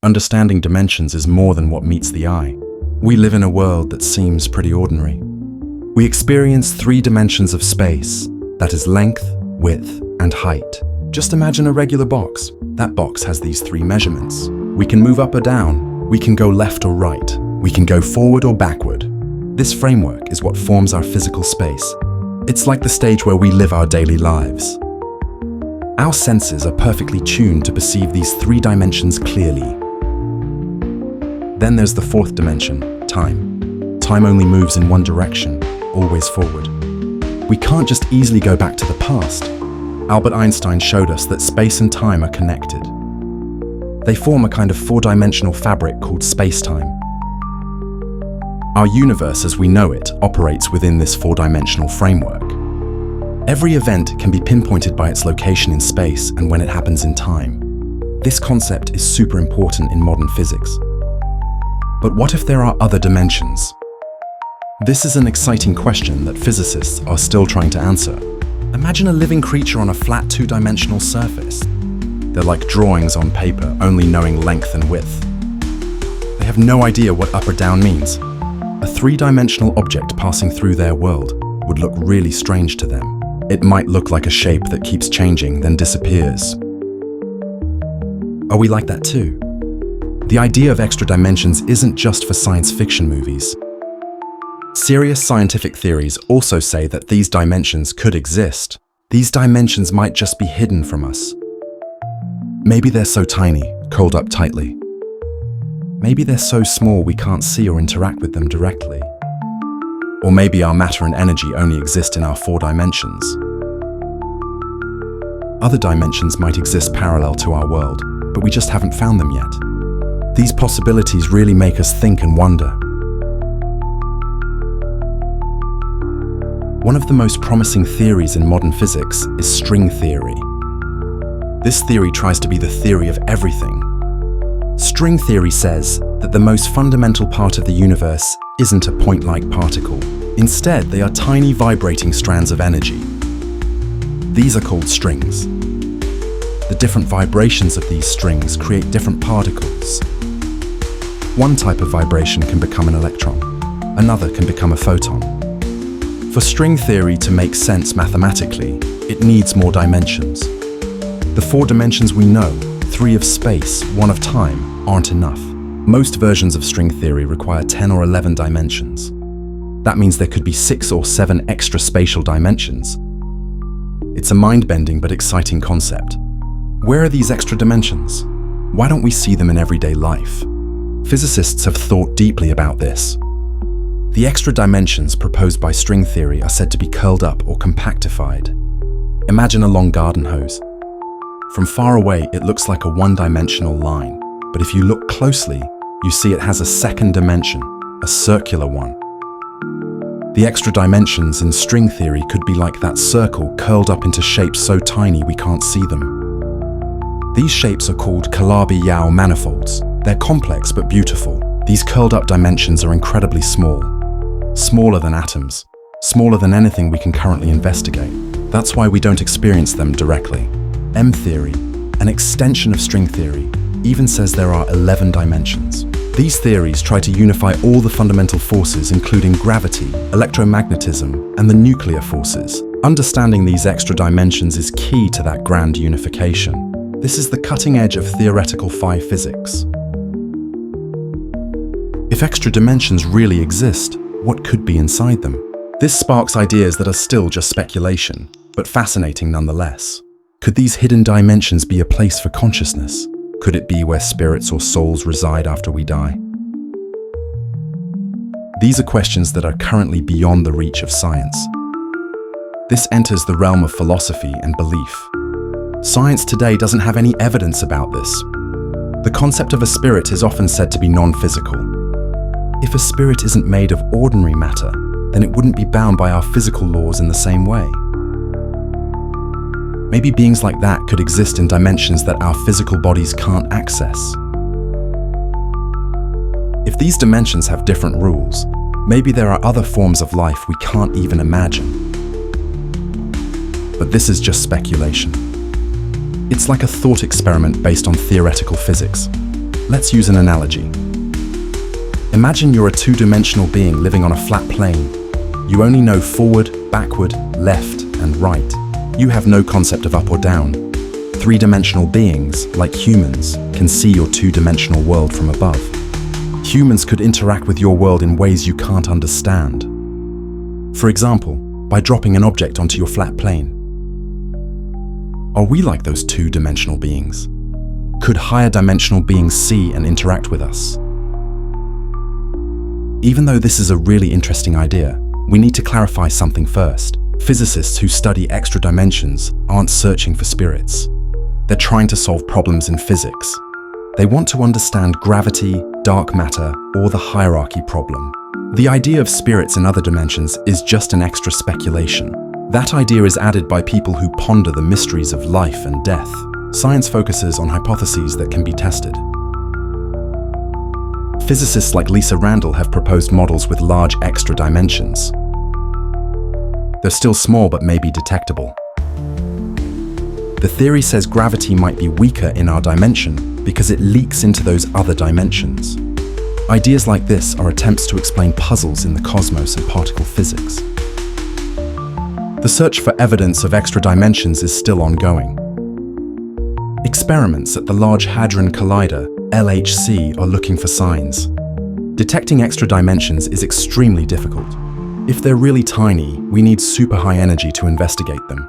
Understanding dimensions is more than what meets the eye. We live in a world that seems pretty ordinary. We experience 3 dimensions of space, that is length, width, and height. Just imagine a regular box. That box has these 3 measurements. We can move up or down, we can go left or right, we can go forward or backward. This framework is what forms our physical space. It's like the stage where we live our daily lives. Our senses are perfectly tuned to perceive these 3 dimensions clearly. Then there's the 4th dimension, time. Time only moves in one direction, always forward. We can't just easily go back to the past. Albert Einstein showed us that space and time are connected. They form a kind of 4-dimensional fabric called space-time. Our universe as we know it operates within this 4-dimensional framework. Every event can be pinpointed by its location in space and when it happens in time. This concept is super important in modern physics. But what if there are other dimensions? This is an exciting question that physicists are still trying to answer. Imagine a living creature on a flat 2-dimensional surface. They're like drawings on paper, only knowing length and width. They have no idea what up or down means. A 3-dimensional object passing through their world would look really strange to them. It might look like a shape that keeps changing, then disappears. Are we like that too? The idea of extra dimensions isn't just for science fiction movies. Serious scientific theories also say that these dimensions could exist. These dimensions might just be hidden from us. Maybe they're so tiny, curled up tightly. Maybe they're so small we can't see or interact with them directly. Or maybe our matter and energy only exist in our 4 dimensions. Other dimensions might exist parallel to our world, but we just haven't found them yet. These possibilities really make us think and wonder. One of the most promising theories in modern physics is string theory. This theory tries to be the theory of everything. String theory says that the most fundamental part of the universe isn't a point-like particle. Instead, they are tiny vibrating strands of energy. These are called strings. The different vibrations of these strings create different particles. One type of vibration can become an electron. Another can become a photon. For string theory to make sense mathematically, it needs more dimensions. The 4 dimensions we know, 3 of space, 1 of time, aren't enough. Most versions of string theory require 10 or 11 dimensions. That means there could be 6 or 7 extra spatial dimensions. It's a mind-bending but exciting concept. Where are these extra dimensions? Why don't we see them in everyday life? Physicists have thought deeply about this. The extra dimensions proposed by string theory are said to be curled up or compactified. Imagine a long garden hose. From far away, it looks like a 1-dimensional line, but if you look closely, you see it has a 2nd dimension, a circular one. The extra dimensions in string theory could be like that circle curled up into shapes so tiny we can't see them. These shapes are called Calabi-Yau manifolds. They're complex but beautiful. These curled up dimensions are incredibly small. Smaller than atoms. Smaller than anything we can currently investigate. That's why we don't experience them directly. M-theory, an extension of string theory, even says there are 11 dimensions. These theories try to unify all the fundamental forces, including gravity, electromagnetism, and the nuclear forces. Understanding these extra dimensions is key to that grand unification. This is the cutting edge of theoretical phi physics. If extra dimensions really exist, what could be inside them? This sparks ideas that are still just speculation, but fascinating nonetheless. Could these hidden dimensions be a place for consciousness? Could it be where spirits or souls reside after we die? These are questions that are currently beyond the reach of science. This enters the realm of philosophy and belief. Science today doesn't have any evidence about this. The concept of a spirit is often said to be non-physical. If a spirit isn't made of ordinary matter, then it wouldn't be bound by our physical laws in the same way. Maybe beings like that could exist in dimensions that our physical bodies can't access. If these dimensions have different rules, maybe there are other forms of life we can't even imagine. But this is just speculation. It's like a thought experiment based on theoretical physics. Let's use an analogy. Imagine you're a two-dimensional being living on a flat plane. You only know forward, backward, left, and right. You have no concept of up or down. Three-dimensional beings, like humans, can see your two-dimensional world from above. Humans could interact with your world in ways you can't understand. For example, by dropping an object onto your flat plane. Are we like those two-dimensional beings? Could higher dimensional beings see and interact with us? Even though this is a really interesting idea, we need to clarify something first. Physicists who study extra dimensions aren't searching for spirits. They're trying to solve problems in physics. They want to understand gravity, dark matter, or the hierarchy problem. The idea of spirits in other dimensions is just an extra speculation. That idea is added by people who ponder the mysteries of life and death. Science focuses on hypotheses that can be tested. Physicists like Lisa Randall have proposed models with large extra dimensions. They're still small but may be detectable. The theory says gravity might be weaker in our dimension because it leaks into those other dimensions. Ideas like this are attempts to explain puzzles in the cosmos and particle physics. The search for evidence of extra dimensions is still ongoing. Experiments at the Large Hadron Collider, LHC, are looking for signs. Detecting extra dimensions is extremely difficult. If they're really tiny, we need super high energy to investigate them.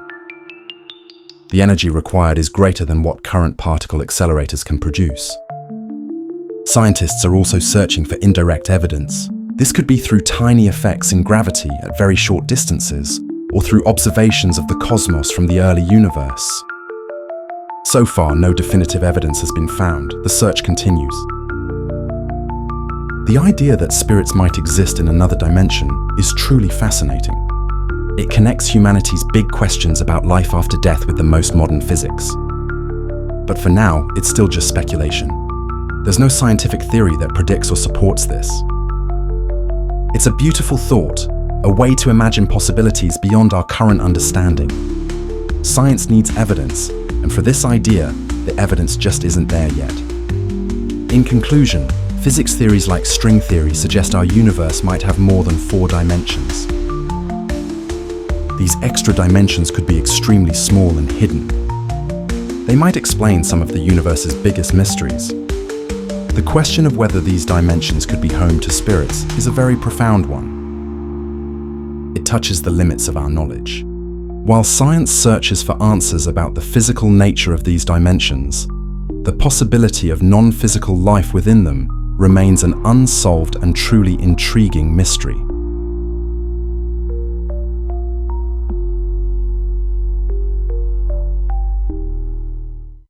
The energy required is greater than what current particle accelerators can produce. Scientists are also searching for indirect evidence. This could be through tiny effects in gravity at very short distances, or through observations of the cosmos from the early universe. So far, no definitive evidence has been found. The search continues. The idea that spirits might exist in another dimension is truly fascinating. It connects humanity's big questions about life after death with the most modern physics. But for now, it's still just speculation. There's no scientific theory that predicts or supports this. It's a beautiful thought, a way to imagine possibilities beyond our current understanding. Science needs evidence, and for this idea, the evidence just isn't there yet. In conclusion, physics theories like string theory suggest our universe might have more than 4 dimensions. These extra dimensions could be extremely small and hidden. They might explain some of the universe's biggest mysteries. The question of whether these dimensions could be home to spirits is a very profound one. It touches the limits of our knowledge. While science searches for answers about the physical nature of these dimensions, the possibility of non-physical life within them remains an unsolved and truly intriguing mystery.